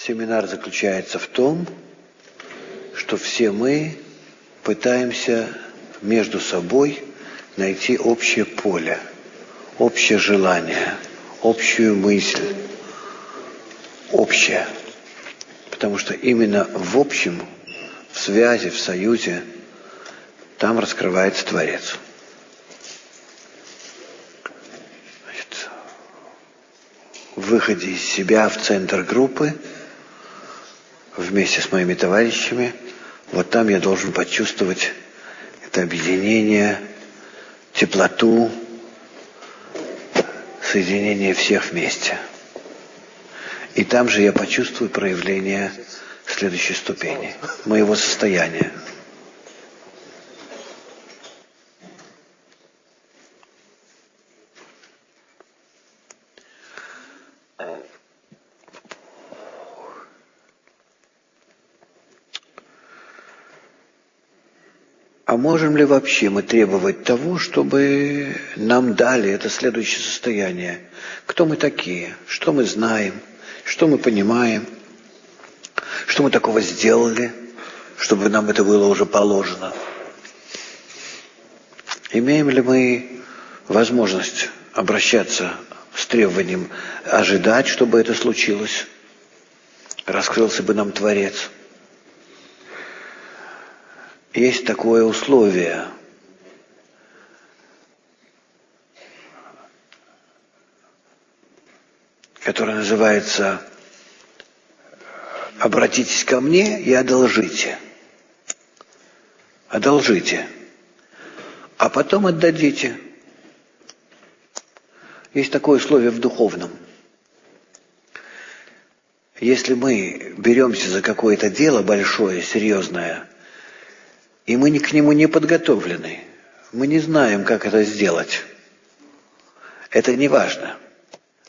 Семинар заключается в том, что все мы пытаемся между собой найти общее поле, общее желание, общую мысль, общее. Потому что именно в общем, в связи, в союзе, там раскрывается Творец. Значит, в выходе из себя в центр группы, вместе с моими товарищами, вот там я должен почувствовать это объединение, теплоту, соединение всех вместе. И там же я почувствую проявление следующей ступени, моего состояния. А можем ли вообще мы требовать того, чтобы нам дали это следующее состояние? Кто мы такие? Что мы знаем? Что мы понимаем? Что мы такого сделали, чтобы нам это было уже положено? Имеем ли мы возможность обращаться с требованием, ожидать, чтобы это случилось? Раскрылся бы нам Творец. Есть такое условие, которое называется «обратитесь ко мне и одолжите». Одолжите, а потом отдадите. Есть такое условие в духовном. Если мы беремся за какое-то дело большое, серьезное, и мы к нему не подготовлены, мы не знаем, как это сделать, это не важно.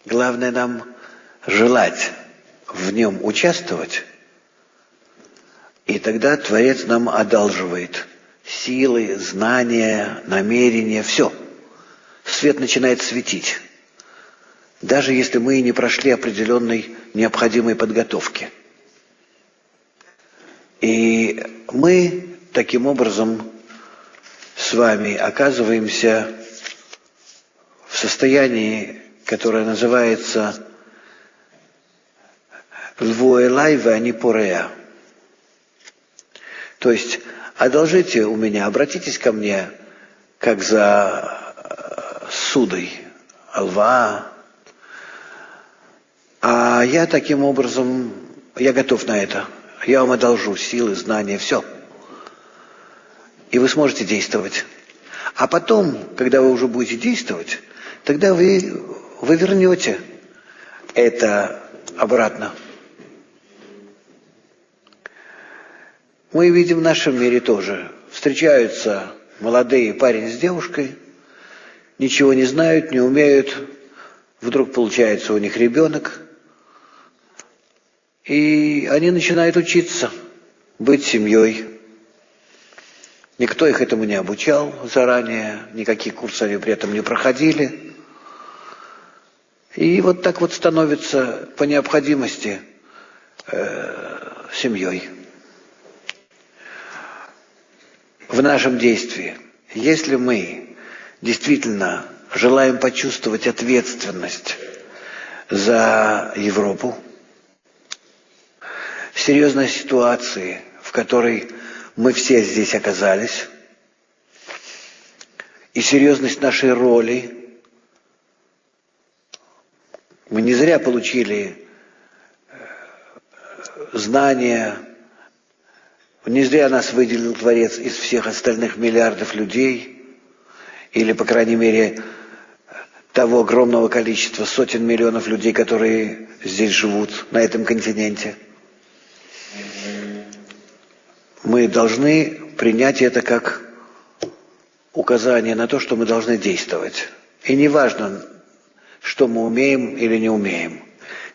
Главное нам желать в нем участвовать, и тогда Творец нам одалживает силы, знания, намерения, все. Свет начинает светить, даже если мы и не прошли определенной необходимой подготовки. И мы таким образом с вами оказываемся в состоянии, которое называется «львуэлай вани порея». То есть, одолжите у меня, обратитесь ко мне, как за судой, льва, а я таким образом, я готов на это. Я вам одолжу силы, знания, все. И вы сможете действовать. А потом, когда вы уже будете действовать, тогда вы вернете это обратно. Мы видим в нашем мире тоже. Встречаются молодые парень с девушкой, ничего не знают, не умеют. Вдруг получается у них ребенок. И они начинают учиться быть семьей. Никто их этому не обучал заранее, никакие курсы они при этом не проходили. И вот так вот становятся по необходимости семьей. В нашем действии, если мы действительно желаем почувствовать ответственность за Европу, в серьезной ситуации, в которой мы все здесь оказались, и серьезность нашей роли, мы не зря получили знания, не зря нас выделил Творец из всех остальных миллиардов людей, или, по крайней мере, того огромного количества, сотен миллионов людей, которые здесь живут, на этом континенте. Мы должны принять это как указание на то, что мы должны действовать. И не важно, что мы умеем или не умеем.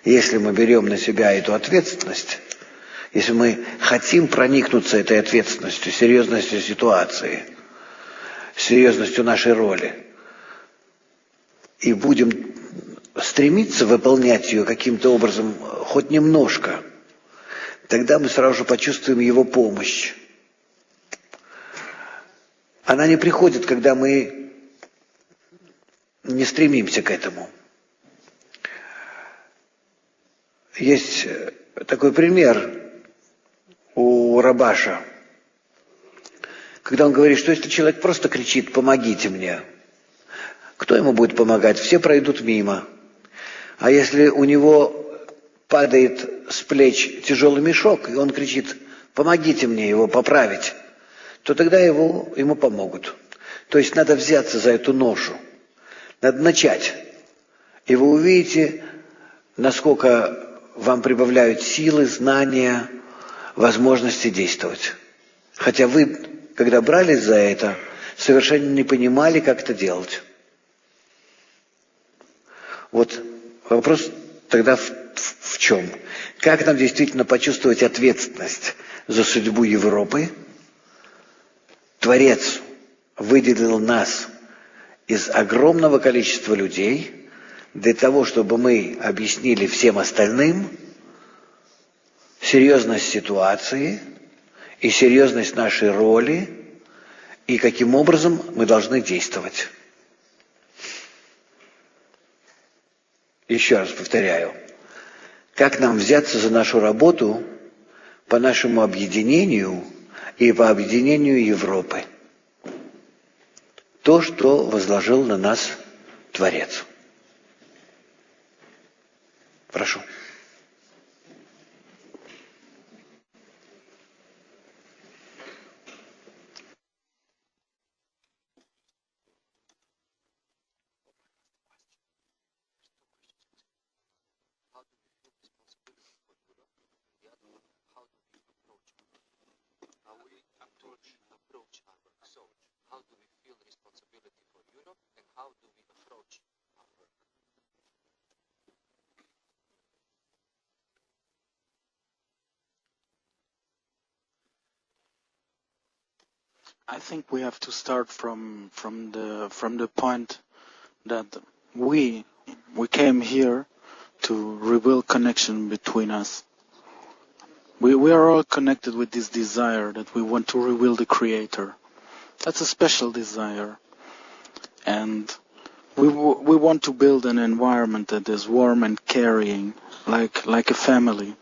Если мы берем на себя эту ответственность, если мы хотим проникнуться этой ответственностью, серьезностью ситуации, серьезностью нашей роли, и будем стремиться выполнять ее каким-то образом, хоть немножко, тогда мы сразу же почувствуем Его помощь. Она не приходит, когда мы не стремимся к этому. Есть такой пример у Рабаша, когда он говорит, что если человек просто кричит «помогите мне», кто ему будет помогать? Все пройдут мимо. А если у него падает с плеч тяжелый мешок, и он кричит «помогите мне его поправить», то тогда ему помогут. То есть надо взяться за эту ношу, надо начать. И вы увидите, насколько вам прибавляют силы, знания, возможности действовать. Хотя вы, когда брались за это, совершенно не понимали, как это делать. Вот вопрос тогда в чем? Как нам действительно почувствовать ответственность за судьбу Европы? Творец выделил нас из огромного количества людей для того, чтобы мы объяснили всем остальным серьезность ситуации и серьезность нашей роли, и каким образом мы должны действовать. Еще раз повторяю, как нам взяться за нашу работу по нашему объединению и по объединению Европы. То, что возложил на нас Творец. Прошу. I think we have to start from the point that we came here to rebuild connection between us. We are all connected with this desire that we want to reveal the Creator. That's a special desire, and we want to build an environment that is warm and caring, like a family,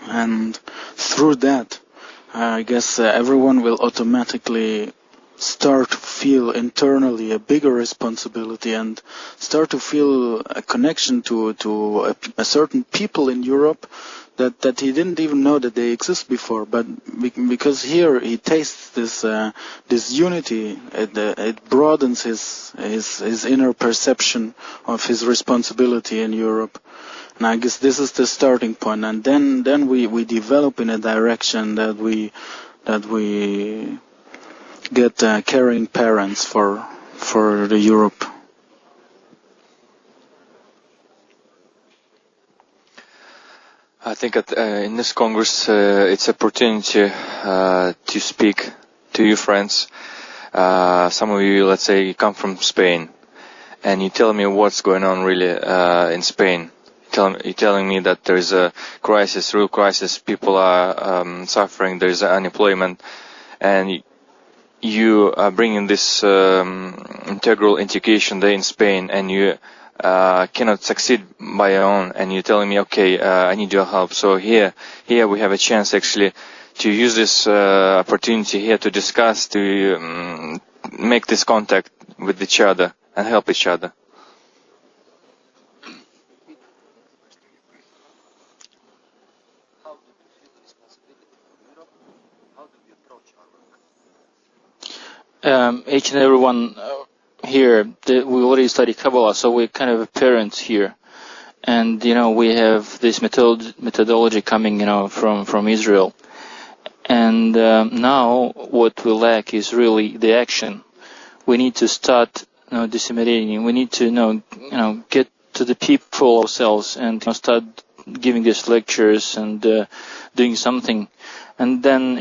and through that, I guess everyone will automatically start to feel internally a bigger responsibility and start to feel a connection to a certain people in Europe that he didn't even know that they exist before. But because here he tastes this unity, it broadens his inner perception of his responsibility in Europe. And I guess this is the starting point, and then we develop in a direction that we get caring parents for the Europe. I think in this Congress it's an opportunity to speak to you friends. Some of you, let's say, come from Spain, and you tell me what's going on really in Spain. You're telling me that there's a crisis, real crisis, people are suffering, there's unemployment, and you are bringing this integral education there in Spain, and you cannot succeed by your own, and you're telling me, okay, I need your help. So here we have a chance actually to use this opportunity here to discuss, to make this contact with each other and help each other. Each and everyone here, we already studied Kabbalah, so we're kind of parents here. And, we have this methodology coming, from Israel. And now what we lack is really the action. We need to start disseminating. We need to, get to the people ourselves and start giving these lectures and doing something. And then,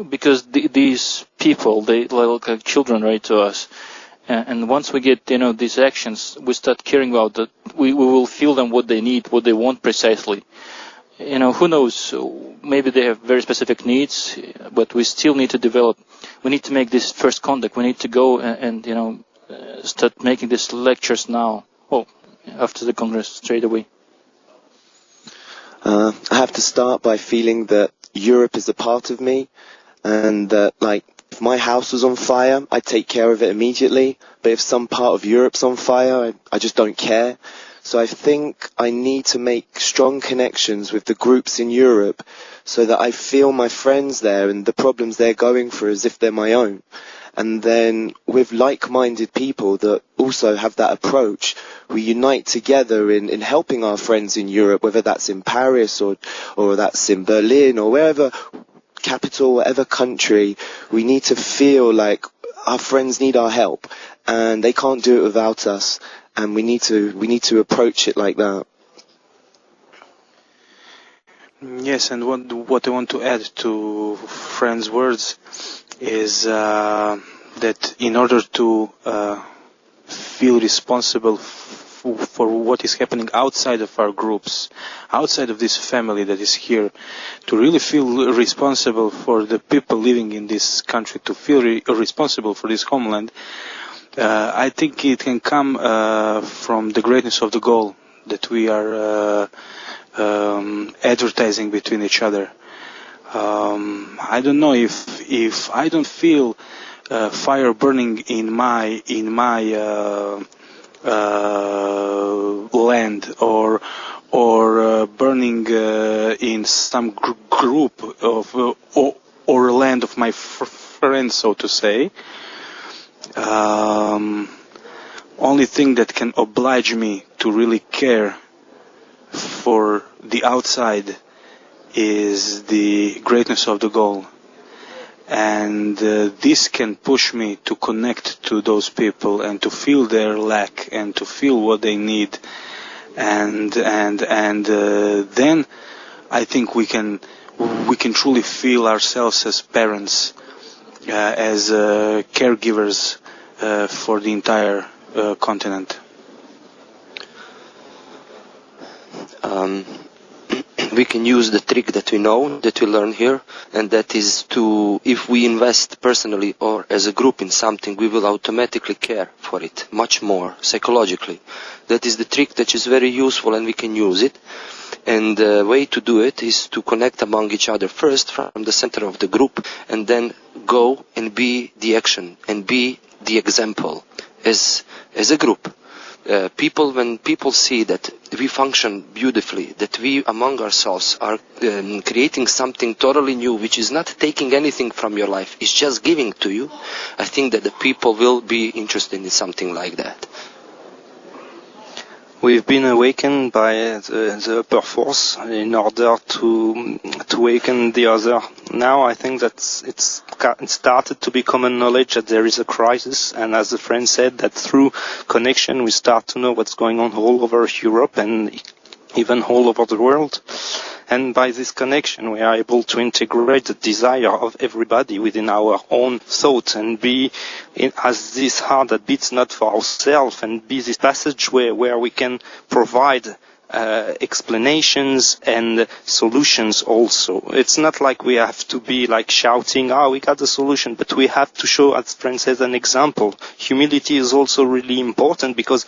because these people, they look like children, right, to us. And once we get, these actions, we start caring about that. We will feel them what they need, what they want precisely. who knows, maybe they have very specific needs, but we still need to develop. We need to make this first contact. We need to go and start making these lectures now. After the Congress, straight away. I have to start by feeling that Europe is a part of me, and that, if my house was on fire, I'd take care of it immediately, but if some part of Europe's on fire, I just don't care. So I think I need to make strong connections with the groups in Europe so that I feel my friends there and the problems they're going through as if they're my own. And then with like-minded people that also have that approach, we unite together in helping our friends in Europe, whether that's in Paris or that's in Berlin or wherever capital, whatever country. We need to feel like our friends need our help and they can't do it without us. And we need to approach it like that. Yes, and what I want to add to Fran's words is that in order to feel responsible for what is happening outside of our groups, outside of this family that is here, to really feel responsible for the people living in this country, to feel responsible for this homeland, I think it can come from the greatness of the goal that we are advertising between each other. I don't know if I don't feel fire burning in my land or burning in some group of or land of my friends, so to say. Only thing that can oblige me to really care for the outside is the greatness of the goal, and this can push me to connect to those people and to feel their lack and to feel what they need, and then I think we can truly feel ourselves as parents, as caregivers for the entire continent. We can use the trick that we know, that we learn here, and that is if we invest personally or as a group in something, we will automatically care for it much more psychologically. That is the trick that is very useful and we can use it. And the way to do it is to connect among each other first from the center of the group, and then go and be the action and be the example as a group. When people see that we function beautifully, that we among ourselves are creating something totally new, which is not taking anything from your life, it's just giving to you, I think that the people will be interested in something like that. We've been awakened by the upper force in order to awaken the other. Now I think that it started to be common knowledge that there is a crisis, and as the friend said, that through connection we start to know what's going on all over Europe and even all over the world. And by this connection we are able to integrate the desire of everybody within our own thought and be as this heart that beats not for ourselves, and be this passageway where we can provide explanations and solutions also. It's not like we have to be like shouting, we got the solution, but we have to show, as friend says, an example. Humility is also really important because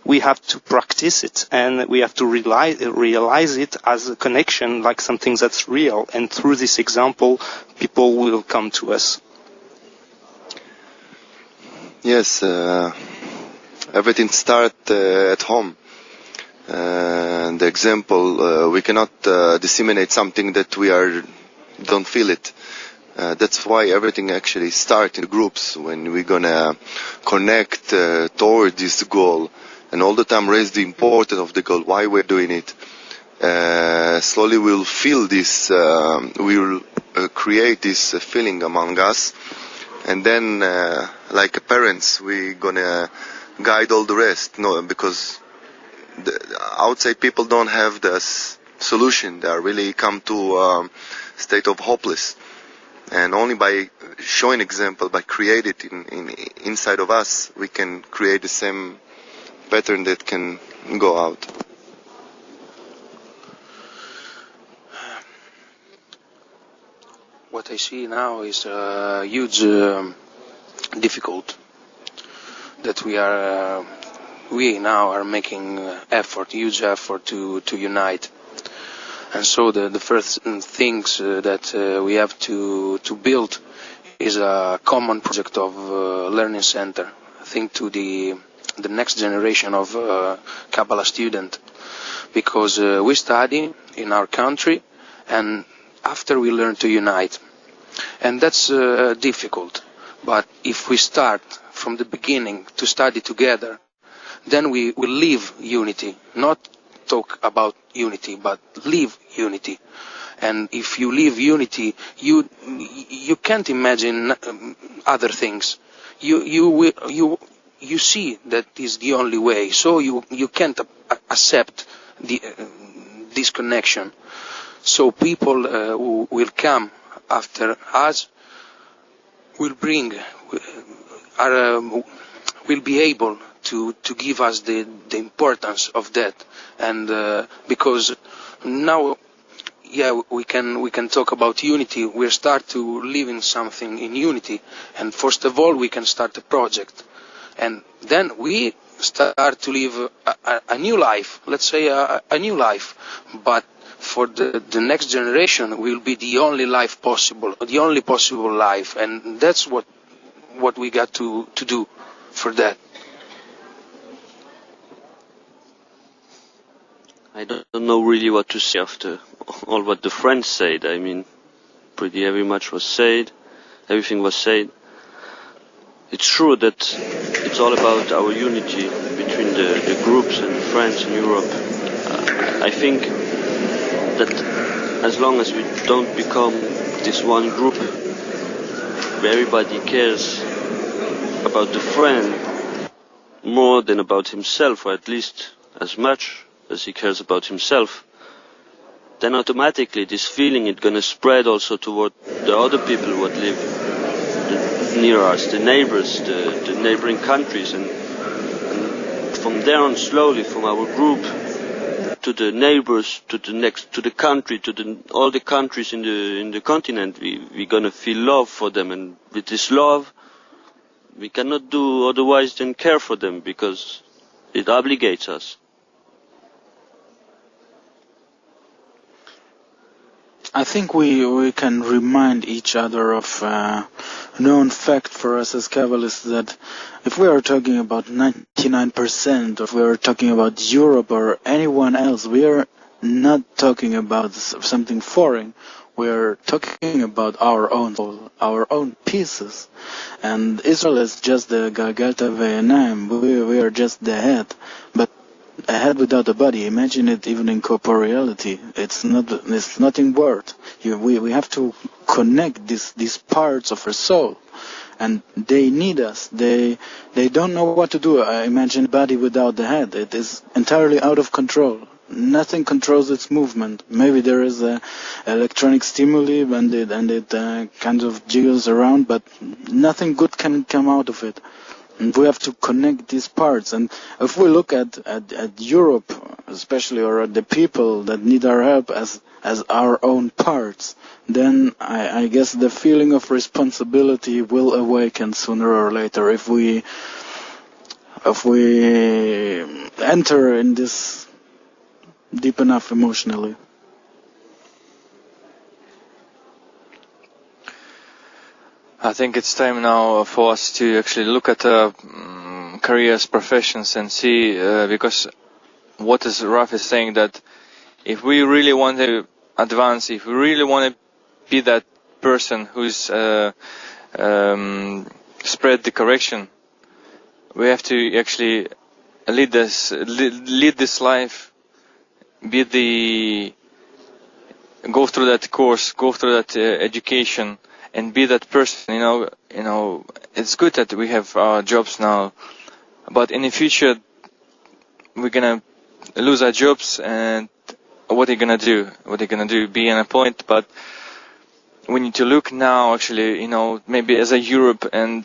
we have to practice it, and we have to realize it as a connection, like something that's real. And through this example, people will come to us. Yes, everything starts at home. The example, we cannot disseminate something that we don't feel it. That's why everything actually starts in groups, when we're gonna connect toward this goal. And all the time raise the importance of the goal, why we're doing it. Slowly we'll feel this, we will create this feeling among us. And then, like parents, we're gonna guide all the rest. No, because the outside people don't have this solution. They are really come to a state of hopeless. And only by showing example, by creating it inside of us, we can create the same pattern that can go out. what I see now is a huge difficult that we now are making huge effort to unite. And so the first things that we have to build is a common project of learning center. I think to the next generation of Kabbalah student, because we study in our country and after we learn to unite, and that's difficult. But if we start from the beginning to study together, then we will live unity, not talk about unity, but live unity. And if you live unity, you can't imagine other things. You see that is the only way. So you can't accept this connection. So people who will come after us will be able to give us the importance of that, and because now, we can talk about unity. We start to live in something in unity, and first of all we can start a project, and then we start to live a new life. Let's say a new life, but for the next generation will be the only life possible, the only possible life, and that's what we got to do for that. I don't know really what to say after all what the friends said. I mean, pretty every much was said, everything was said. It's true that it's all about our unity between the groups and the friends in Europe. I think that as long as we don't become this one group where everybody cares about the friend more than about himself, or at least as much as he cares about himself, then automatically this feeling is going to spread also toward the other people who live near us, the neighbors, the neighboring countries, and from there on slowly, from our group to the neighbors, to the country, to all the countries in the continent, we're going to feel love for them, and with this love we cannot do otherwise than care for them, because it obligates us. I think we can remind each other of a known fact for us as Kabbalists, that if we are talking about 99%, or if we are talking about Europe or anyone else, we are not talking about something foreign. We are talking about our own soul, our own pieces. And Israel is just the Galgalta Ve'enayim. We are just the head. But a head without a body, imagine it even in corporeality. It's nothing worth. We have to connect these parts of our soul, and they need us. They don't know what to do. I imagine a body without the head. It is entirely out of control. Nothing controls its movement. Maybe there is a electronic stimuli and it kind of jiggles around, but nothing good can come out of it. And we have to connect these parts. And if we look at Europe, especially, or at the people that need our help as our own parts, then I guess the feeling of responsibility will awaken sooner or later if we enter in this deep enough emotionally. I think it's time now for us to actually look at careers, professions, and see, because what is Raf is saying, that if we really want to advance, if we really want to be that person who's spread the correction, we have to actually lead this life, go through that course, go through that education, and be that person. You know, it's good that we have our jobs now, but in the future we're gonna lose our jobs, and what are you gonna do? Be an appointment? But we need to look now, actually, maybe as a Europe and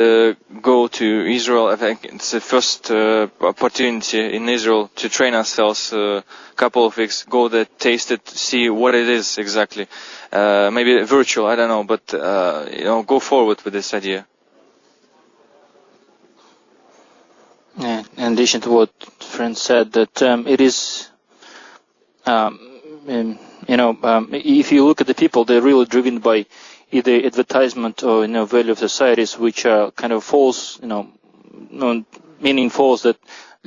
go to Israel. I think it's the first opportunity in Israel to train ourselves a couple of weeks, go there, taste it, see what it is exactly. Maybe virtual, I don't know, but go forward with this idea. Yeah, in addition to what friend said, that it is, if you look at the people, they're really driven by either advertisement or value of societies, which are kind of false, meaning false, that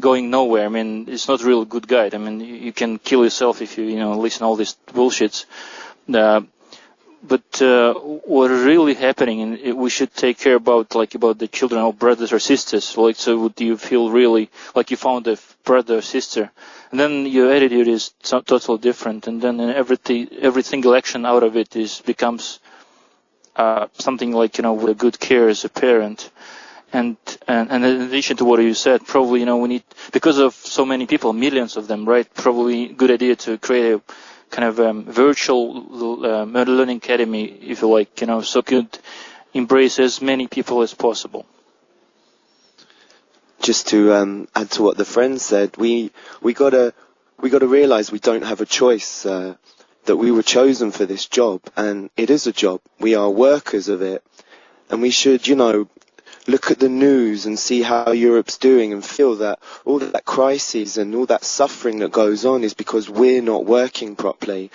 going nowhere. I mean, it's not really a good guide. I mean, you can kill yourself if you listen to all these bullshits. But what is really happening, and we should take care about the children or brothers or sisters. So would you feel really like you found a brother or sister, and then your attitude is totally different, and then every single action out of it becomes something like with a good care as a parent. And in addition to what you said, probably we need, because of so many people, millions of them, right? Probably good idea to create a kind of virtual learning academy, if you like, so could embrace as many people as possible. Just to add to what the friend said, we gotta realize we don't have a choice. That we were chosen for this job, and it is a job. We are workers of it, and we should, look at the news and see how Europe's doing and feel that all that crises and all that suffering that goes on is because we're not working properly.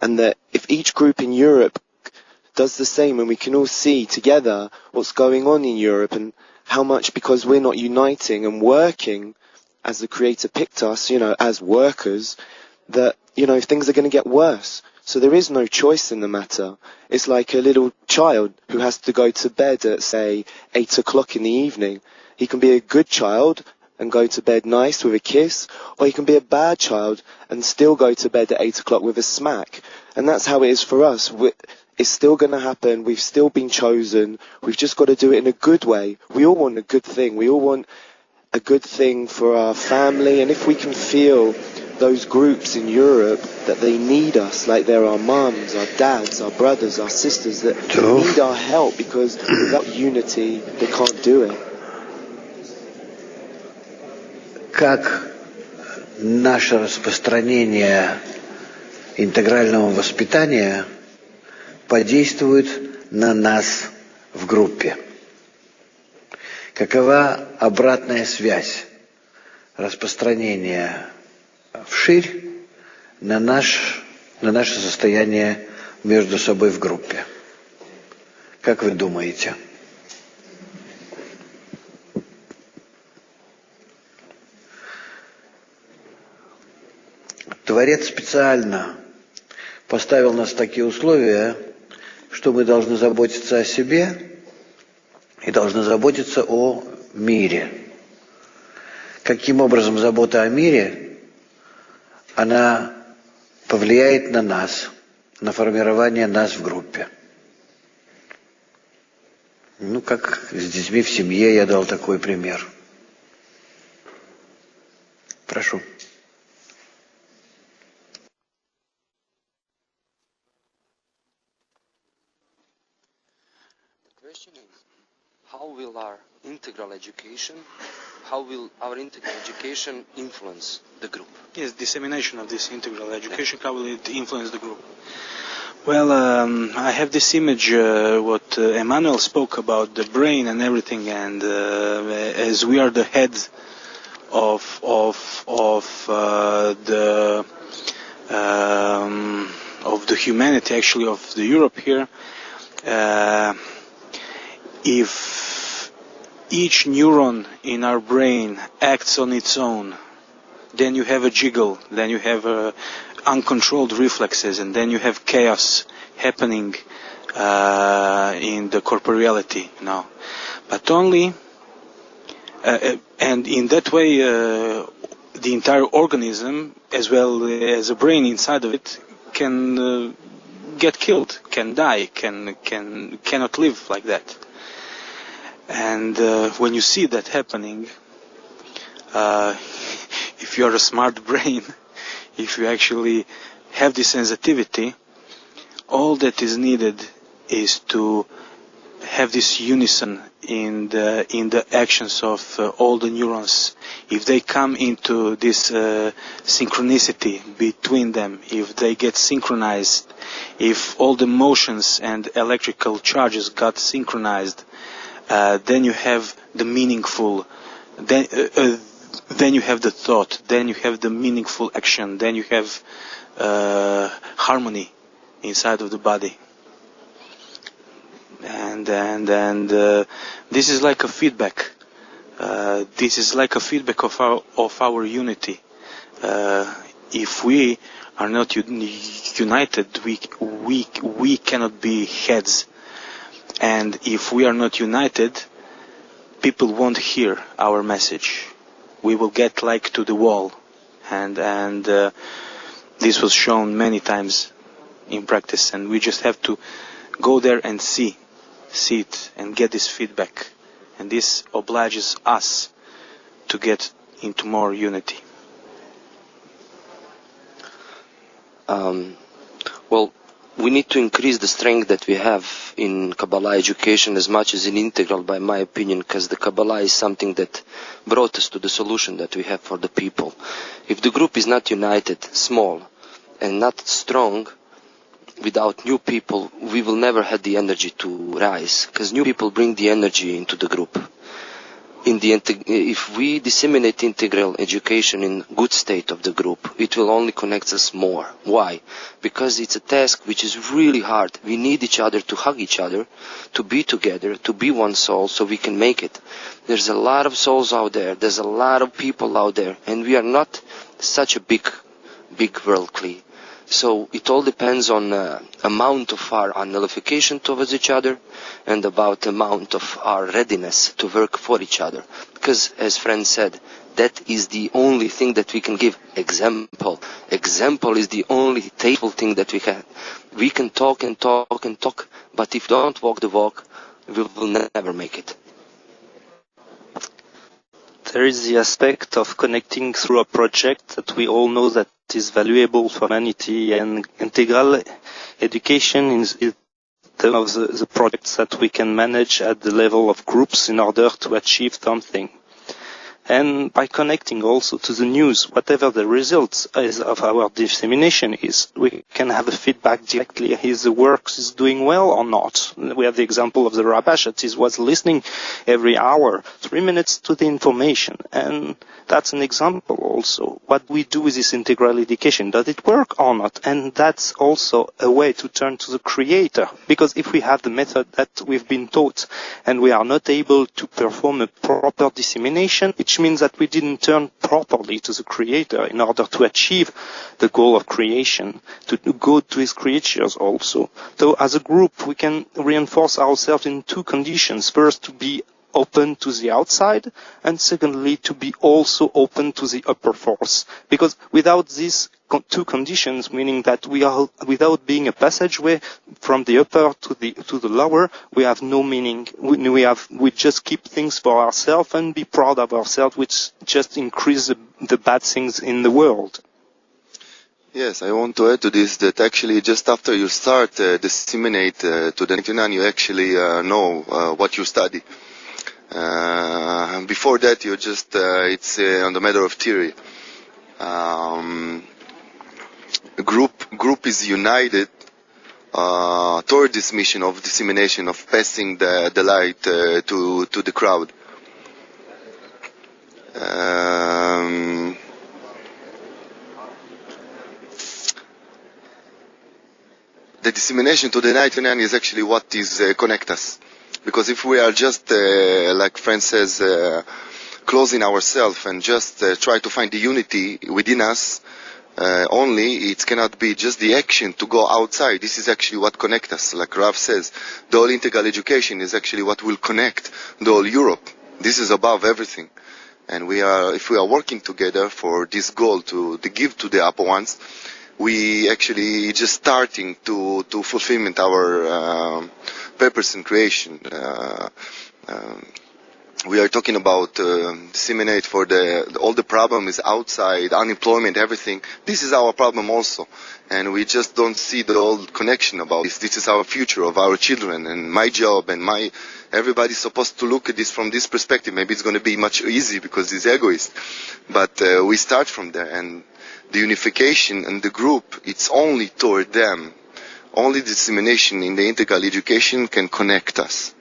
And that if each group in Europe does the same, and we can all see together what's going on in Europe and how much, because we're not uniting and working as the Creator picked us, as workers, that, things are going to get worse. So there is no choice in the matter. It's like a little child who has to go to bed at, say, 8 o'clock in the evening. He can be a good child and go to bed nice with a kiss, or he can be a bad child and still go to bed at 8 o'clock with a smack. And that's how it is for us. It's still going to happen. We've still been chosen. We've just got to do it in a good way. We all want a good thing. We all want a good thing for our family. And if we can feel those groups in Europe that they need us, like they're our mums, our dads, our brothers, our sisters, that need our help, because without unity they can't do it. Как наше распространение интегрального воспитания подействует на нас в группе? Какова обратная связь распространения вширь на наше состояние между собой в группе? Как вы думаете? Творец специально поставил нас в такие условия, что мы должны заботиться о себе и должны заботиться о мире. Каким образом забота о мире, она повлияет на нас, на формирование нас в группе? Как с детьми в семье, я дал такой пример. Прошу. How will our integral education influence the group? Yes, dissemination of this integral education, how will it influence the group? Well, I have this image, what Emmanuel spoke about, the brain and everything, and as we are the head of the humanity, actually, of the Europe here, if each neuron in our brain acts on its own, then you have a jiggle, then you have uncontrolled reflexes, and then you have chaos happening in the corporeality now. But only, and in that way, the entire organism, as well as a brain inside of it, can get killed, can die, cannot live like that. And when you see that happening, if you are a smart brain, if you actually have this sensitivity, all that is needed is to have this unison in the actions of all the neurons. If they come into this synchronicity between them, if they get synchronized, if all the motions and electrical charges got synchronized, then you have the meaningful, then you have the thought, then you have the meaningful action, then you have harmony inside of the body. And this is like a feedback. This is like a feedback of our unity. If we are not united, we cannot be heads. And if we are not united, people won't hear our message. We will get like to the wall. And this was shown many times in practice. And we just have to go there and see it and get this feedback. And this obliges us to get into more unity. Well, we need to increase the strength that we have in Kabbalah education as much as in integral, by my opinion, because the Kabbalah is something that brought us to the solution that we have for the people. If the group is not united, small, and not strong, without new people, we will never have the energy to rise, because new people bring the energy into the group. If we disseminate integral education in good state of the group, it will only connect us more. Why? Because it's a task which is really hard. We need each other to hug each other, to be together, to be one soul, so we can make it. There's a lot of souls out there. There's a lot of people out there, and we are not such a big worldly. So it all depends on amount of our nullification towards each other and about amount of our readiness to work for each other. Because, as friend said, that is the only thing that we can give. Example. Example is the only tasteful thing that we can. We can talk and talk and talk, but if we don't walk the walk, we will never make it. There is the aspect of connecting through a project that we all know that is valuable for humanity, and integral education is one of the projects that we can manage at the level of groups in order to achieve something. And by connecting also to the news, whatever the results of our dissemination is, we can have a feedback directly. Is the work is doing well or not? We have the example of the Rabash that was listening every hour, 3 minutes to the information. And that's an example also. What we do with this integral education, does it work or not? And that's also a way to turn to the creator. Because if we have the method that we've been taught and we are not able to perform a proper dissemination, which means that we didn't turn properly to the creator in order to achieve the goal of creation, to go to his creatures also. So as a group, we can reinforce ourselves in two conditions. First, to be open to the outside, and secondly, to be also open to the upper force. Because without these two conditions, meaning that we are, without being a passageway from the upper to the lower, we have no meaning. We just keep things for ourselves and be proud of ourselves, which just increase the bad things in the world. Yes, I want to add to this that actually just after you start disseminate to the 99, you actually know what you study. Before that, you just it's on the matter of theory. Group is united toward this mission of dissemination, of passing the light to the crowd. The dissemination to the 99 is actually what is connect us. Because if we are just, like Franz says, closing ourselves and just try to find the unity within us only, it cannot be just the action to go outside. This is actually what connects us. Like Rav says, the whole integral education is actually what will connect the whole Europe. This is above everything. And if we are working together for this goal to give to the upper ones, we actually just starting to fulfillment our purpose in creation. we are talking about disseminate for all the problem is outside, unemployment, everything. This is our problem also. And we just don't see the old connection about this. This is our future of our children and my job and everybody's supposed to look at this from this perspective. Maybe it's going to be much easy because it's egoist. But we start from there, and the unification and the group, it's only toward them. Only dissemination in the integral education can connect us.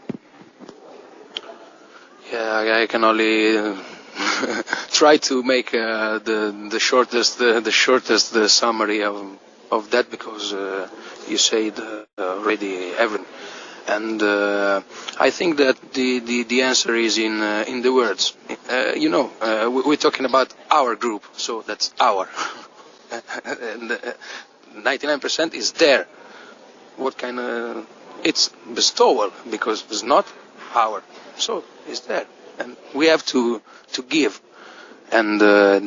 Yeah, I can only try to make the shortest summary of that, because you said already everything, and I think that the answer is in the words. We're talking about our group, so that's our, and 99% is there. What kind of? It's bestowal, because it's not our. So it's there, and we have to give, and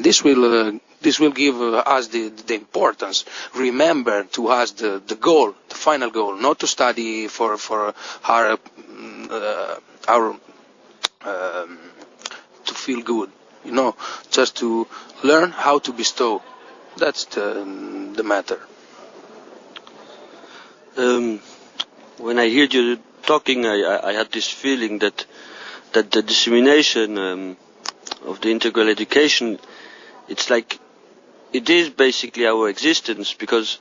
this will give us the importance. Remember to us the goal, the final goal, not to study for our to feel good, just to learn how to bestow. That's the matter. When I heard you talking, I had this feeling that the dissemination of the integral education, it's like it is basically our existence, because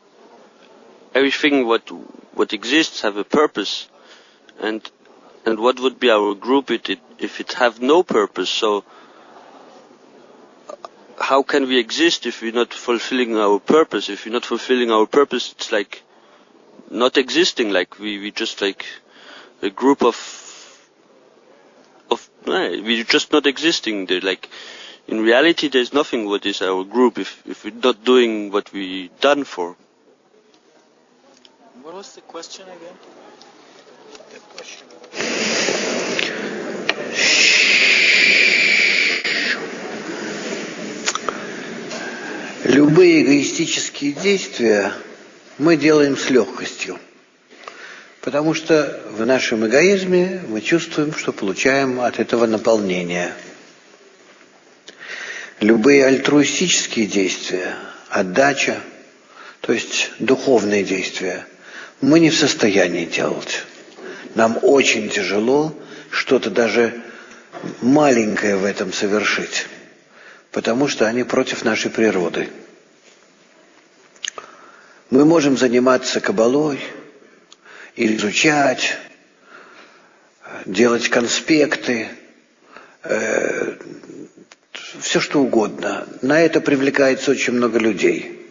everything what exists have a purpose, and what would be our group if it have no purpose? So how can we exist if we're not fulfilling our purpose? If we're not fulfilling our purpose, it's like not existing. Like we just like a group we're just not existing. Like in reality, there's nothing what is our group if we're not doing what we done for. What was the question again? The question. Любые эгоистические действия мы делаем с легкостью, потому что в нашем эгоизме мы чувствуем, что получаем от этого наполнение. Любые альтруистические действия, отдача, то есть духовные действия, мы не в состоянии делать. Нам очень тяжело что-то даже маленькое в этом совершить, потому что они против нашей природы. Мы можем заниматься кабалой, изучать, делать конспекты, все что угодно. На это привлекается очень много людей.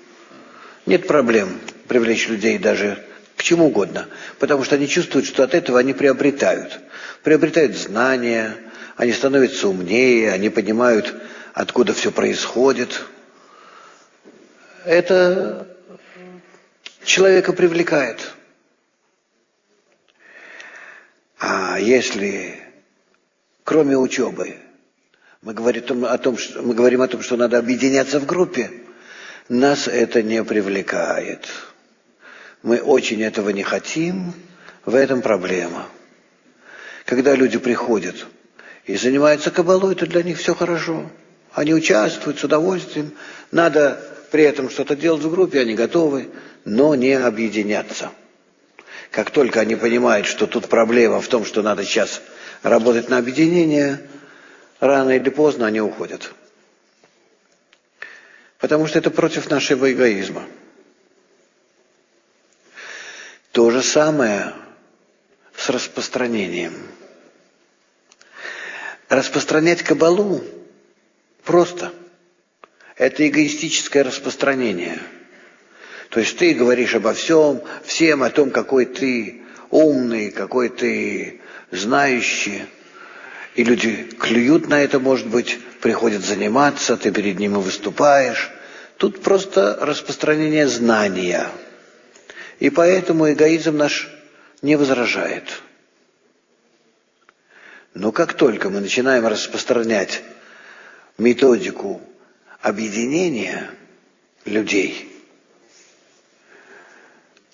Нет проблем привлечь людей даже к чему угодно, потому что они чувствуют, что от этого они приобретают знания, они становятся умнее, они понимают, откуда все происходит. Это человека привлекает. А если кроме учебы мы говорим о том, что надо объединяться в группе, нас это не привлекает. Мы очень этого не хотим, в этом проблема. Когда люди приходят и занимаются кабалой, то для них все хорошо. Они участвуют с удовольствием. Надо при этом что-то делать в группе, они готовы, но не объединяться. Как только они понимают, что тут проблема в том, что надо сейчас работать на объединение, рано или поздно они уходят. Потому что это против нашего эгоизма. То же самое с распространением. Распространять кабалу просто. Это эгоистическое распространение. То есть ты говоришь обо всем, всем о том, какой ты умный, какой ты знающий. И люди клюют на это, может быть, приходят заниматься, ты перед ними выступаешь. Тут просто распространение знания. И поэтому эгоизм наш не возражает. Но как только мы начинаем распространять методику объединения людей,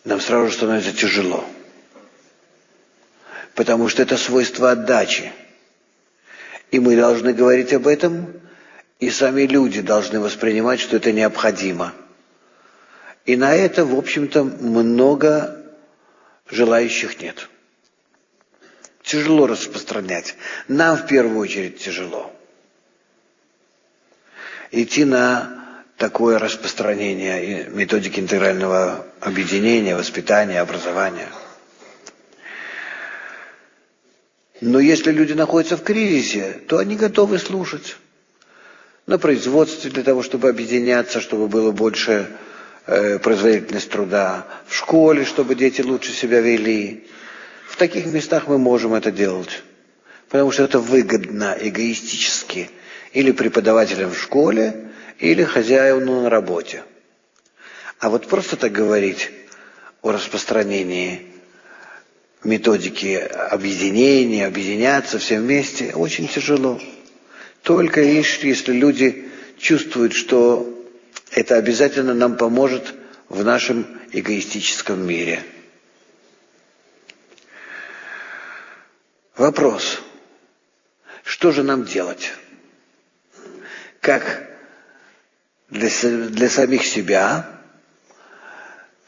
нам сразу же становится тяжело. Потому что это свойство отдачи. И мы должны говорить об этом, и сами люди должны воспринимать, что это необходимо. И на это, в общем-то, много желающих нет. Тяжело распространять. Нам в первую очередь тяжело идти на такое распространение методики интегрального объединения, воспитания, образования. Но если люди находятся в кризисе, то они готовы слушать. На производстве для того, чтобы объединяться, чтобы было больше производительность труда, в школе, чтобы дети лучше себя вели. В таких местах мы можем это делать, потому что это выгодно эгоистически или преподавателям в школе, или хозяину на работе. А вот просто так говорить о распространении методики объединения, объединяться все вместе, очень тяжело. Только лишь если люди чувствуют, что это обязательно нам поможет в нашем эгоистическом мире. Вопрос. Что же нам делать? Как для самих себя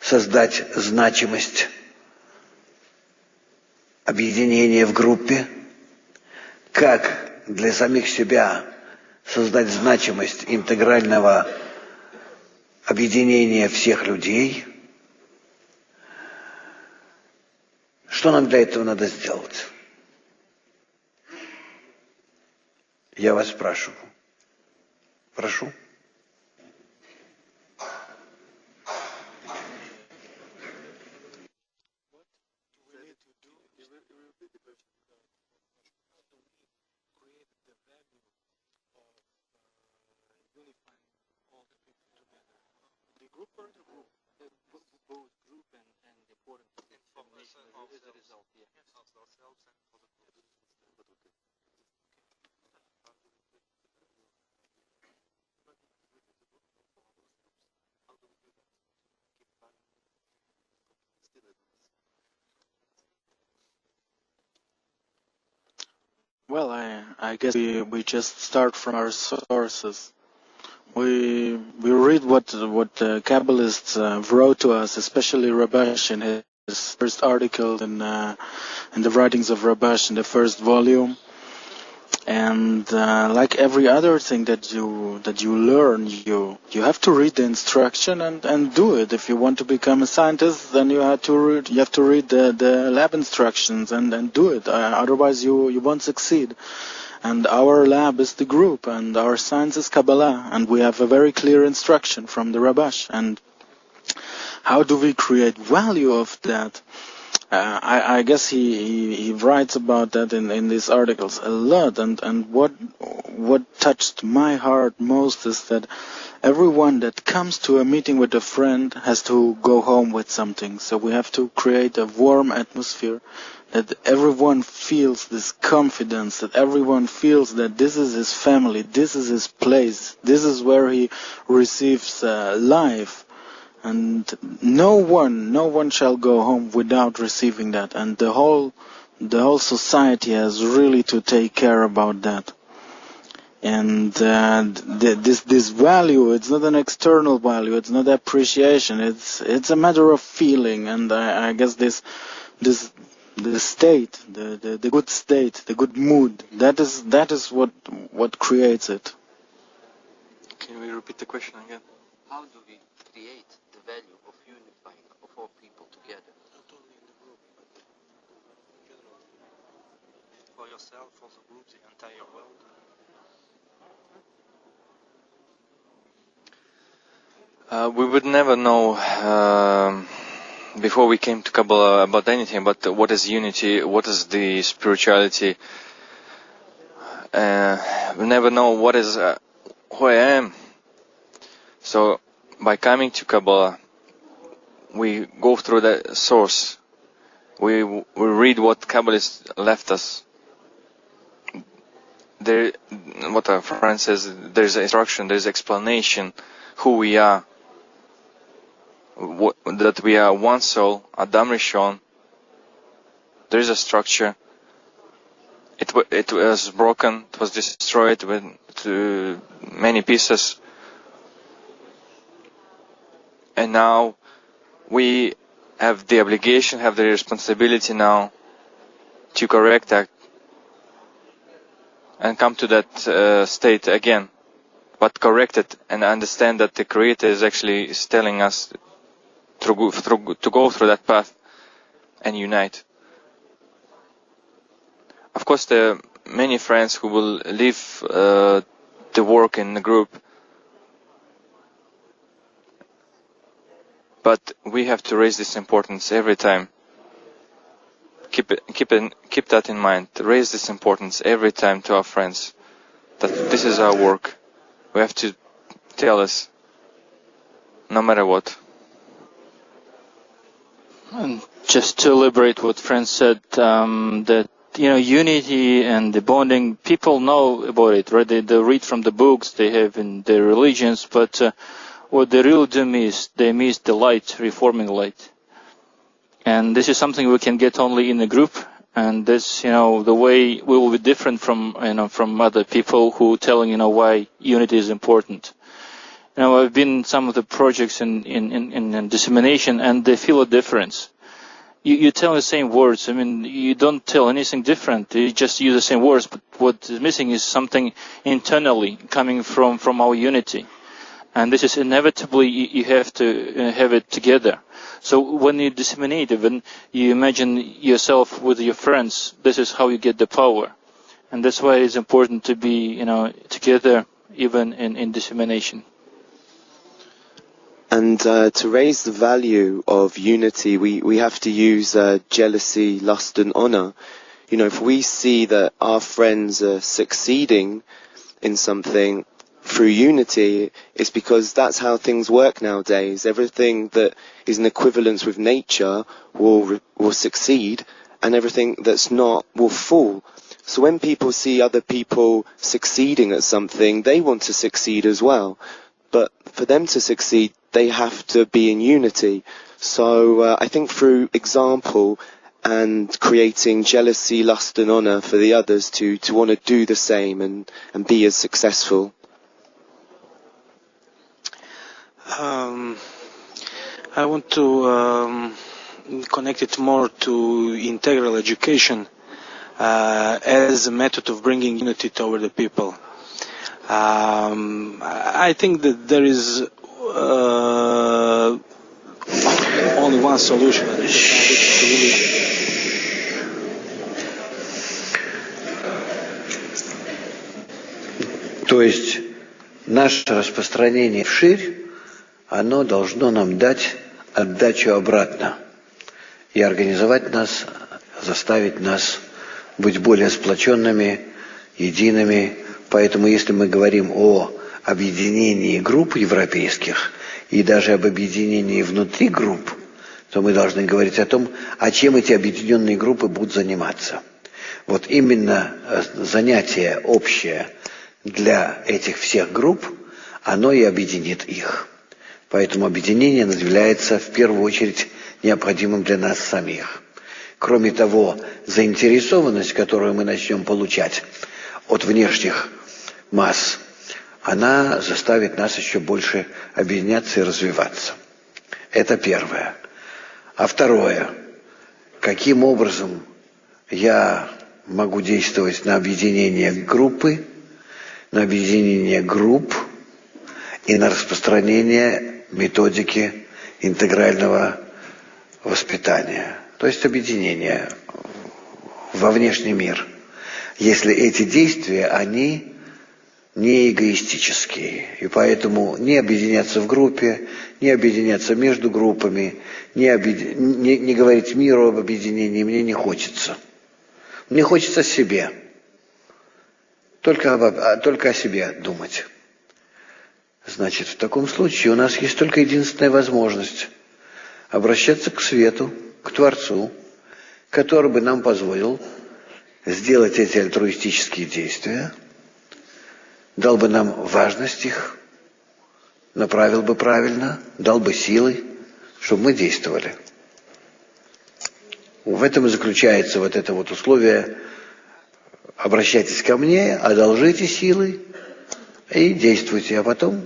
создать значимость объединения в группе? Как для самих себя создать значимость интегрального объединения всех людей? Что нам для этого надо сделать? Я вас спрашиваю. Прошу. Well, I guess we just start from our sources. We read what Kabbalists wrote to us, especially Rabash in his first article in the writings of Rabash in the first volume. And like every other thing that you learn, you have to read the instruction and do it. If you want to become a scientist, then you have to read the lab instructions and do it. Otherwise, you won't succeed. And our lab is the group, and our science is Kabbalah, and we have a very clear instruction from the Rabash. And how do we create value of that? I guess he writes about that in these articles a lot, and what touched my heart most is that everyone that comes to a meeting with a friend has to go home with something. So we have to create a warm atmosphere, that everyone feels this confidence, that everyone feels that this is his family, this is his place, this is where he receives life. And no one shall go home without receiving that. And the whole society has really to take care about that. And this value, it's not an external value, it's not appreciation, it's a matter of feeling. And I guess the state, the good state, the good mood, that is what creates it. Can we repeat the question again? How do we create the value of unifying of all people together? Not only in the group, but in general. For yourself, for the group, the entire world. We would never know before we came to Kabbalah about anything, but what is unity, what is the spirituality. We never know what is who I am. So by coming to Kabbalah, we go through the source. We read what Kabbalists left us. There, what our friend says, there's instruction, there's explanation, who we are. That we are one soul, Adam Rishon. There is a structure, it was broken, it was destroyed to many pieces. And now we have the obligation, have the responsibility now to correct that and come to that state again, but correct it and understand that the Creator is telling us to go through that path and unite. Of course, there are many friends who will leave the work in the group, but we have to raise this importance every time. Keep that in mind. Raise this importance every time to our friends that this is our work. We have to tell us, no matter what. And just to elaborate what Franz said, that unity and the bonding, people know about it, right? They read from the books they have in their religions, but what they really do miss, they miss the light, reforming light. And this is something we can get only in a group. And this, the way we will be different from other people who telling, why unity is important. I've been in some of the projects in dissemination, and they feel a difference. You tell the same words. I mean, you don't tell anything different. You just use the same words, but what is missing is something internally coming from our unity. And this is inevitably, you have to have it together. So when you disseminate, when you imagine yourself with your friends, this is how you get the power. And that's why it's important to be, together, even in dissemination. And to raise the value of unity, we have to use jealousy, lust and honor. If we see that our friends are succeeding in something through unity, it's because that's how things work nowadays. Everything that is in equivalence with nature will succeed, and everything that's not will fall. So when people see other people succeeding at something, they want to succeed as well. But for them to succeed, they have to be in unity. So I think through example and creating jealousy, lust and honor for the others to want to do the same and be as successful. I want to connect it more to integral education as a method of bringing unity toward the people. I think that there is only one solution. То есть наше распространение вширь, оно должно нам дать отдачу обратно и организовать нас, заставить нас быть более сплоченными, едиными. Поэтому если мы говорим о объединении групп европейских и даже об объединении внутри групп, то мы должны говорить о том, а чем эти объединенные группы будут заниматься. Вот именно занятие общее для этих всех групп, оно и объединит их. Поэтому объединение является в первую очередь необходимым для нас самих. Кроме того, заинтересованность, которую мы начнем получать от внешних масс, она заставит нас еще больше объединяться и развиваться. Это первое. А второе, каким образом я могу действовать на объединение группы, на объединение групп и на распространение методики интегрального воспитания, то есть объединение во внешний мир. Если эти действия, они не эгоистические, и поэтому не объединяться в группе, не объединяться между группами, не говорить миру об объединении мне не хочется. Мне хочется себе, только о себе думать. Значит, в таком случае у нас есть только единственная возможность обращаться к свету, к Творцу, который бы нам позволил сделать эти альтруистические действия, дал бы нам важность их, направил бы правильно, дал бы силы, чтобы мы действовали. В этом и заключается вот это вот условие обращайтесь ко мне, одолжите силы и действуйте, а потом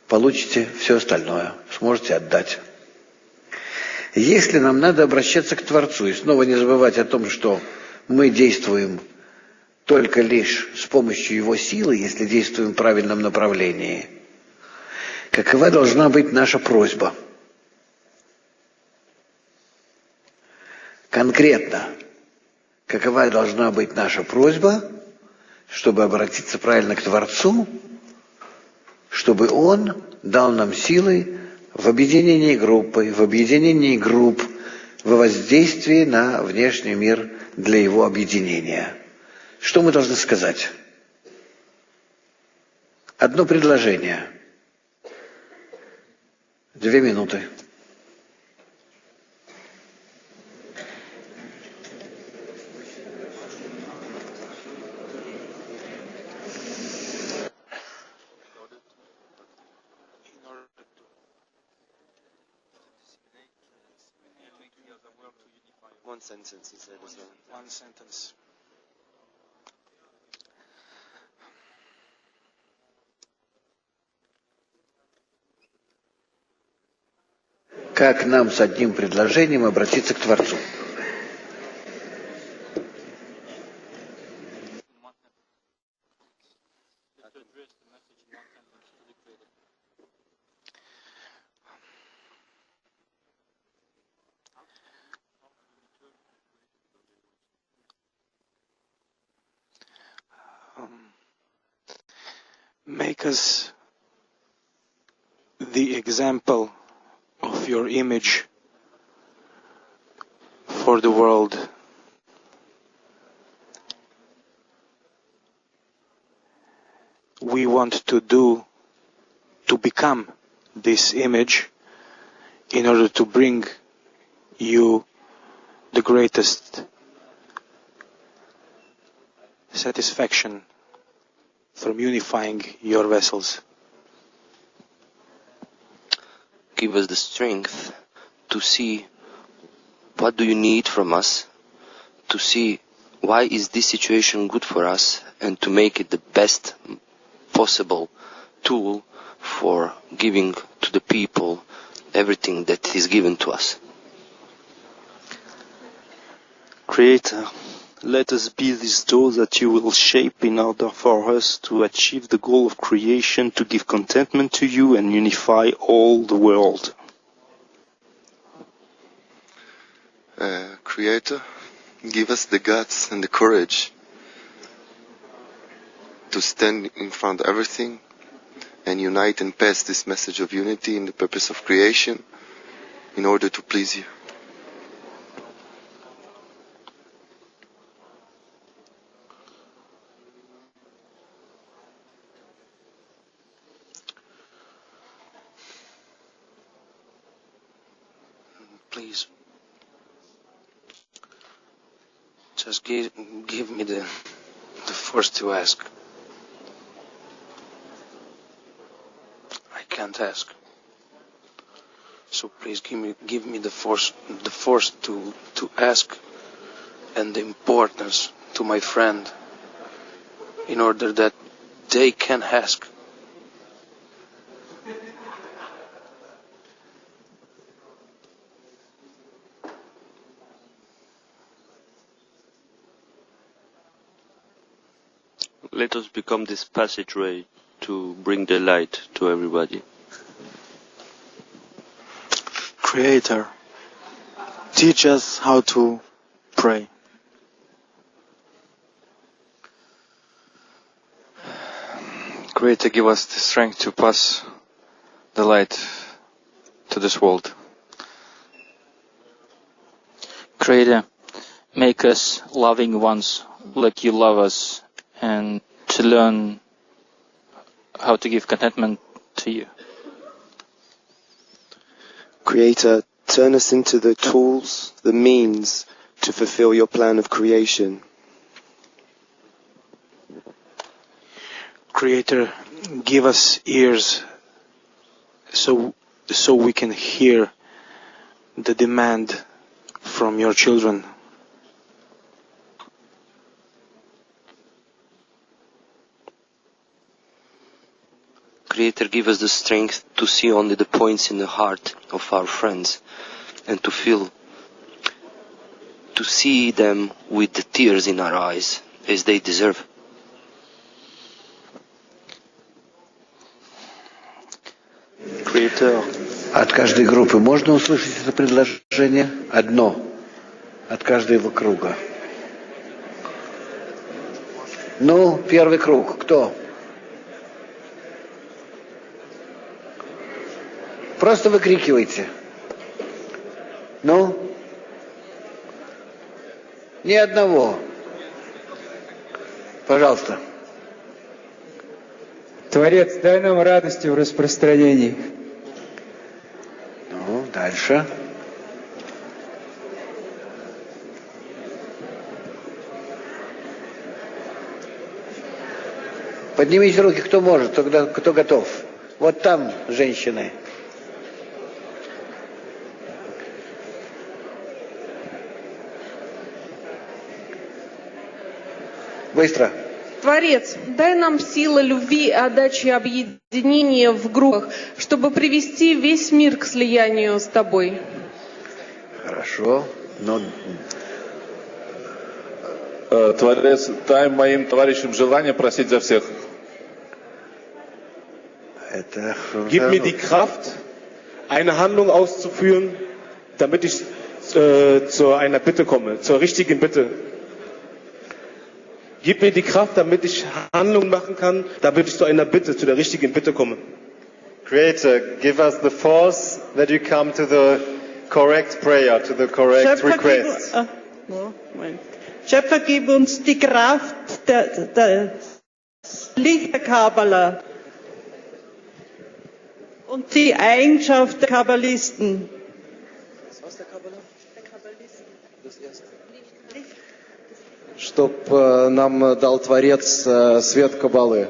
получите все остальное, сможете отдать. Если нам надо обращаться к Творцу и снова не забывать о том, что мы действуем только лишь с помощью Его силы, если действуем в правильном направлении, какова должна быть наша просьба? Конкретно, какова должна быть наша просьба, чтобы обратиться правильно к Творцу, чтобы Он дал нам силы в объединении группы, в объединении групп, в воздействии на внешний мир для его объединения. Что мы должны сказать? Одно предложение. 2 минуты. One sentence, he said as well. One sentence. Как нам с одним предложением обратиться к Творцу? Make us the example of your image for the world. We want to become this image in order to bring you the greatest satisfaction from unifying your vessels. Give us the strength to see what do you need from us, to see why is this situation good for us, and to make it the best possible tool for giving to the people everything that is given to us. Creator, let us be this door that you will shape in order for us to achieve the goal of creation, to give contentment to you and unify all the world. Creator, give us the guts and the courage to stand in front of everything and unite and pass this message of unity in the purpose of creation in order to please you. Please, just give me the force to ask. I can't ask, so please give me the force to ask, and the importance to my friend, in order that they can ask. Let us become this passageway to bring the light to everybody. Creator, teach us how to pray. Creator, give us the strength to pass the light to this world. Creator, make us loving ones like you love us, and to learn how to give contentment to you. Creator, turn us into the tools, the means to fulfill your plan of creation. Creator, give us ears so we can hear the demand from your children. Creator, give us the strength to see only the points in the heart of our friends and to see them with the tears in our eyes as they deserve. Creator. От каждой группы можно услышать это предложение? Одно. От каждого круга. Ну, первый круг. Кто? Просто выкрикивайте. Ну? Ни одного. Пожалуйста. Творец, дай нам радости в распространении. Ну, дальше. Поднимите руки, кто может, кто готов. Вот там женщины. Быстро. Творец, дай нам силы любви, отдачи и объединения в группах, чтобы привести весь мир к слиянию с Тобой. Хорошо, но... Творец, дай моим товарищам желание просить за всех. Это... Gib mir die Kraft, eine Handlung auszuführen, damit ich zu einer Bitte komme, zur richtigen Bitte. Gib mir die Kraft, damit ich Handlungen machen kann, damit ich zu einer Bitte, zu der richtigen Bitte komme. Creator, give us the force that you come to the correct prayer, to the correct request. Schöpfer, gib uns die Kraft der Lichterkabbala und die Eigenschaft der Kabbalisten. Чтоб нам дал Творец свет Каббалы.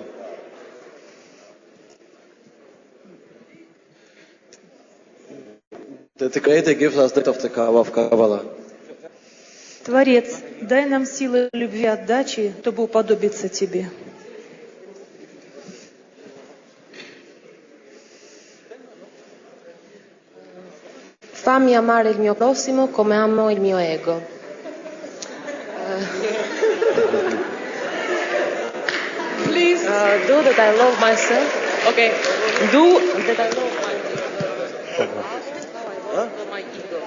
The Creator gives us that of the Kabbalah. Творец, дай нам силы любви и отдачи, чтобы уподобиться Тебе. Fammi amare il mio prossimo come amo il mio ego. Please. Do that I love myself. Okay. Do that I love my ego.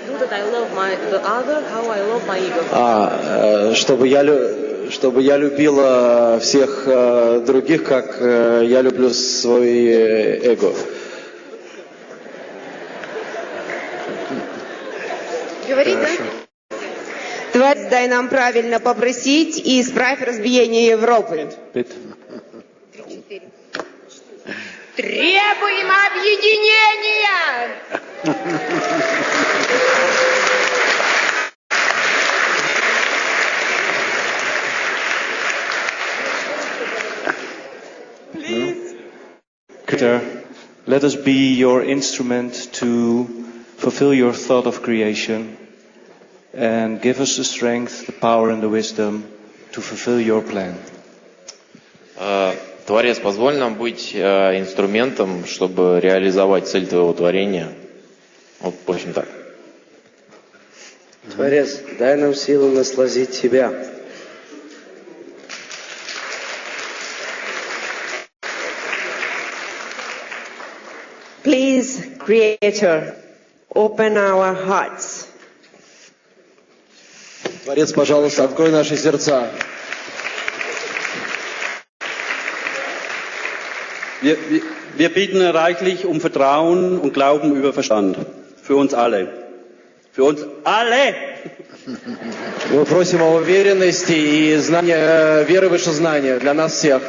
Do that I love the other how I love my ego. Чтобы я любила всех других, как я люблю свой эго. Говорит, да? Творец, дай нам правильно попросить и исправь разбиение Европы. Требуем объединения! Creator, let us be your instrument to fulfill your thought of creation and give us the strength, the power and the wisdom to fulfill your plan. Творец, позволь нам быть инструментом, чтобы реализовать цель Твоего творения. Вот, в общем, так. Творец, дай нам силу наслаждать Тебя. Please, Creator, open our hearts. Творец, пожалуйста, открой наши сердца. Wir bitten reichlich um Vertrauen und Glauben über Verstand. Für uns alle. Für uns alle! Мы просим о уверенности и знания, веры выше знания для нас всех.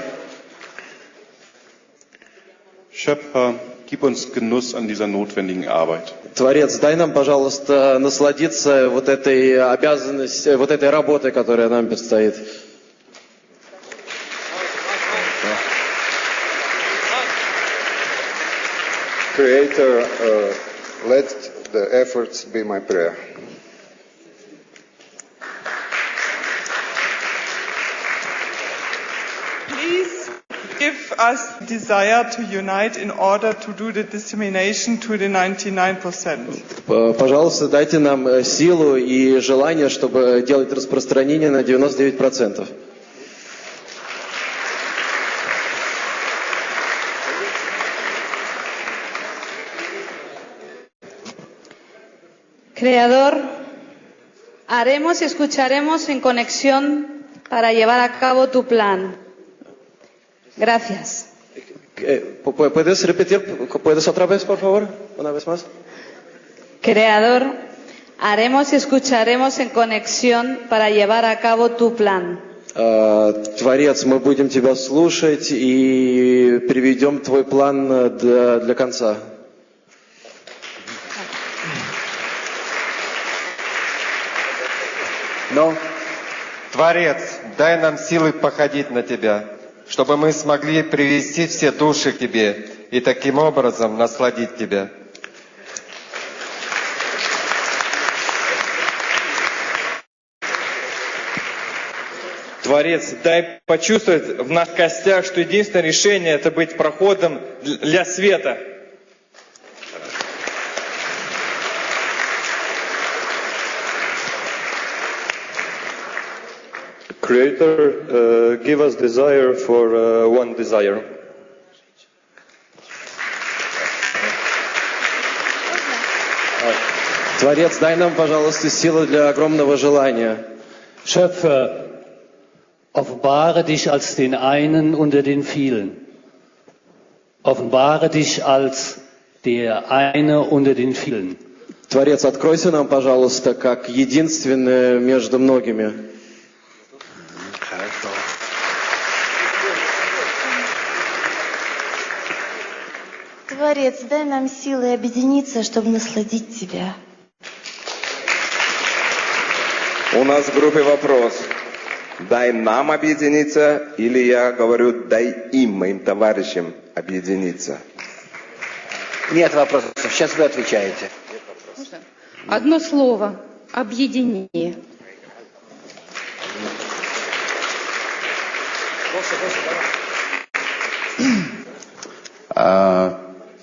Schöpfer, gib uns Genuss an dieser notwendigen Arbeit. Творец, дай нам, пожалуйста, насладиться вот этой обязанностью, вот этой работой, которая нам предстоит. Creator, let the efforts be my prayer. Please give us desire to unite in order to do the dissemination to the 99%. Пожалуйста, дайте нам силу и желание, чтобы делать распространение на 99%. Creador, haremos y escucharemos en conexión para llevar a cabo tu plan. Gracias. ¿Puedes repetir? ¿Puedes otra vez, por favor? Una vez más. Creador, haremos y escucharemos en conexión para llevar a cabo tu plan. Творец, мы будем тебя слушать и приведем твой план для конца. Но, Творец, дай нам силы походить на Тебя, чтобы мы смогли привести все души к Тебе и таким образом насладить Тебя. Творец, дай почувствовать в наших костях, что единственное решение – это быть проходом для света. Creator, give us desire for one desire. Творец, дай нам, пожалуйста, силы для огромного желания. Schöpfer, offenbare dich als den einen unter den vielen. Offenbare dich als der eine unter den vielen. Творец, откройся нам, пожалуйста, как единственное между многими. Творец, дай нам силы объединиться, чтобы насладить Тебя. У нас в группе вопрос. Дай нам объединиться, или я говорю, дай им, моим товарищам, объединиться? Нет вопросов. Сейчас вы отвечаете. Одно слово. Объединение.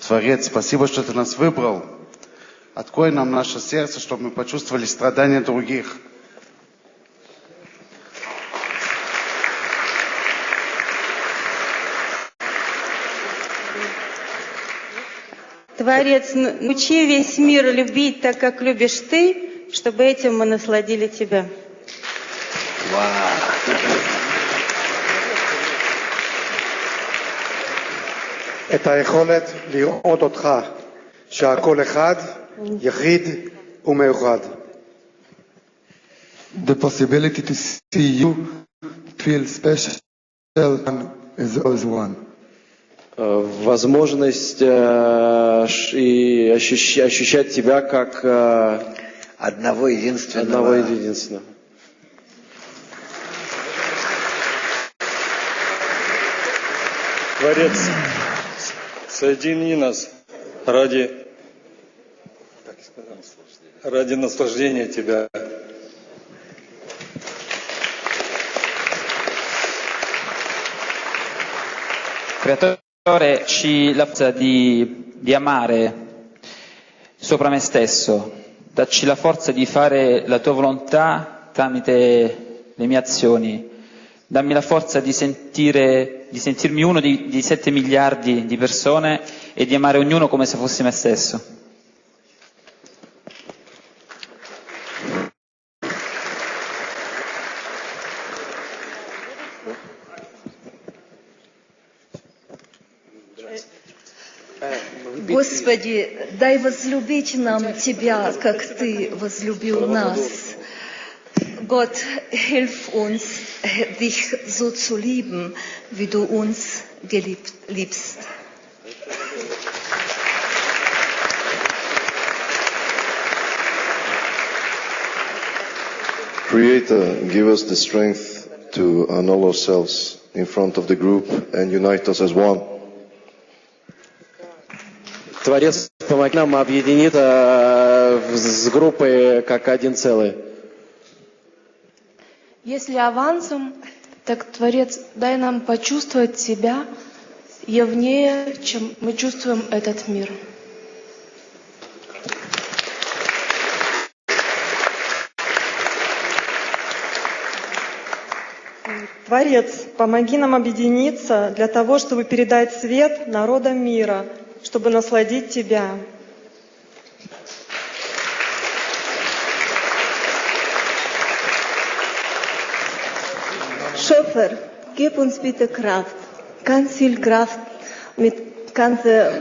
Творец, спасибо, что ты нас выбрал. Открой нам наше сердце, чтобы мы почувствовали страдания других. Творец, учи весь мир любить так, как любишь Ты, чтобы этим мы насладили Тебя. את היכולת לראות אותך, שהכל אחד, יחיד ומאוחד. The possibility to see you, feel special as one. Возможность и ощущать тебя как одного единственного. Творец, соедини нас ради наслаждения Тебя. Creatore, ci la forza di amare sopra me stesso, dacci la forza di fare la tua volontà tramite le mie azioni, dammi la forza di sentirmi uno di 7 miliardi di persone e di amare ognuno come se fosse me stesso. Господи, дай возлюбить нам Тебя, как Ты возлюбил нас. Gott, hilf uns, dich so zu lieben, wie du uns liebst. Creator, give us the strength to annul ourselves in front of the group and unite us as one. Творец, помоги нам объединиться с группой как один целый. Если авансом, так, Творец, дай нам почувствовать себя явнее, чем мы чувствуем этот мир. Творец, помоги нам объединиться для того, чтобы передать свет народам мира, чтобы насладить Тебя. Schöpfer, gib uns bitte Kraft, ganz viel Kraft, mit ganzer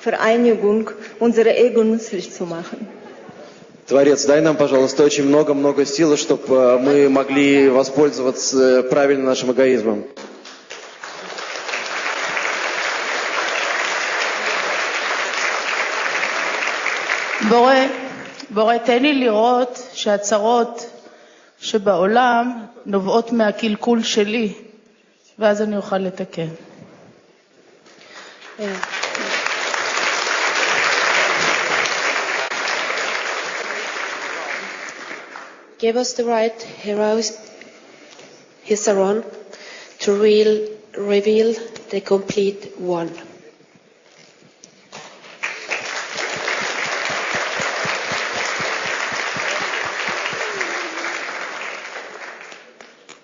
Vereinigung unsere Ego nützlich zu machen. Творец, дай нам, пожалуйста, очень много-много силы, чтобы мы могли воспользоваться правильно нашим эгоизмом. בורא, תן לי לראות שהצרות שבעולם נובעות מהקלקול שלי, ואז אני אוכל לתקן. Give us the right Hisaron to reveal the complete one.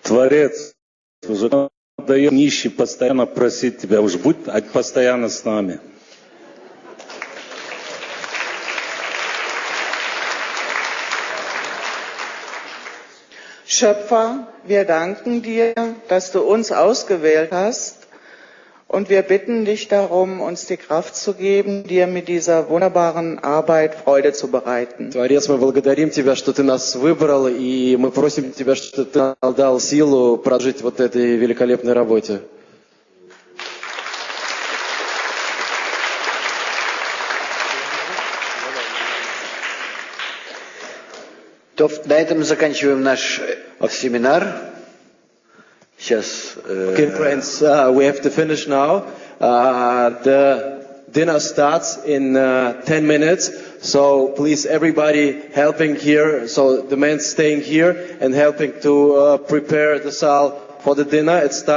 Творец, уже даем нищий постоянно просить Тебя, уж будь постоянно с нами. Schöpfer, wir danken dir, dass du uns ausgewählt hast und wir bitten dich darum, uns die Kraft zu geben, dir mit dieser wunderbaren Arbeit Freude zu bereiten. Творец, мы благодарим Тебя, что Ты нас выбрал, и мы просим Тебя, что Ты нам дал силу прожить вот этой великолепной работе. То на этом заканчиваем наш семинар. Сейчас. Okay, friends, we have to finish now. The dinner starts in 10 minutes, so please, everybody helping here. So the men staying here and helping to prepare the saal for the dinner. It starts.